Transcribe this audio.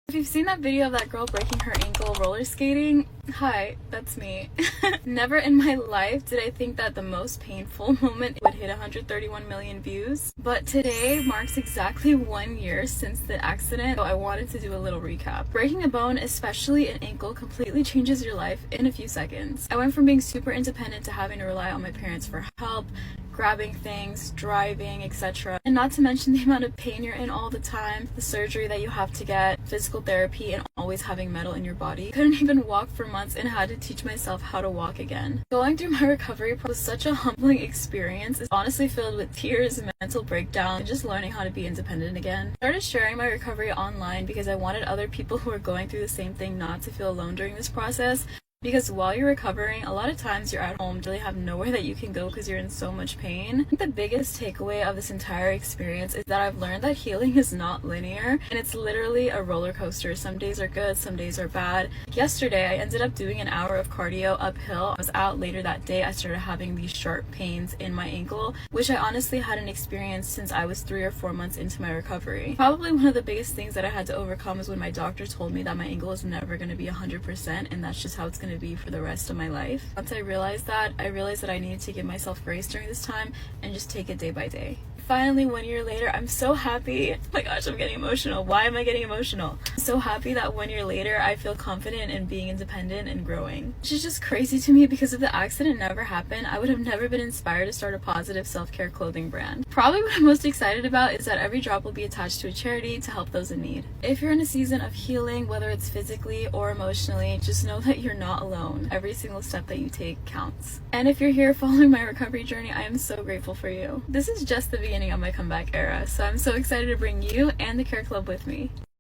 If you've seen that video of that girl breaking her ankle roller skating, hi, that's me. Never in my life did I think that the most painful moment would hit 131 million views. But today marks exactly 1 year since the accident, so I wanted to do a little recap. Breaking a bone, especially an ankle, completely changes your life in a few seconds. I went from being super independent to having to rely on my parents for help, grabbing things, driving, etc. And not to mention the amount of pain you're in all the time, the surgery that you have to get, physical therapy, and always having metal in your body. Couldn't even walk for months and had to teach myself how to walk again. Going through my recovery was such a humbling experience. It's honestly filled with tears, mental breakdown, and just learning how to be independent again. I started sharing my recovery online because I wanted other people who are going through the same thing not to feel alone during this process. Because while you're recovering, a lot of times you're at home, really have nowhere that you can go because you're in so much pain. I think the biggest takeaway of this entire experience is that I've learned that healing is not linear, and it's literally a roller coaster. Some days are good, some days are bad. Yesterday, I ended up doing an hour of cardio uphill. I was out later that day. I started having these sharp pains in my ankle, which I honestly hadn't experienced since I was 3 or 4 months into my recovery. Probably one of the biggest things that I had to overcome is when my doctor told me that my ankle is never going to be 100%, and that's just how it's going to be for the rest of my life. Once I realized that I needed to give myself grace during this time and just take it day by day. Finally, 1 year later, I'm so happy. Oh my gosh, I'm getting emotional. Why am I getting emotional? I'm so happy that 1 year later, I feel confident in being independent and growing. Which is just crazy to me because if the accident never happened, I would have never been inspired to start a positive self-care clothing brand. Probably what I'm most excited about is that every drop will be attached to a charity to help those in need. If you're in a season of healing, whether it's physically or emotionally, just know that you're not alone. Every single step that you take counts. And if you're here following my recovery journey, I am so grateful for you. This is just the beginning of my comeback era, so I'm so excited to bring you and the Care Club with me.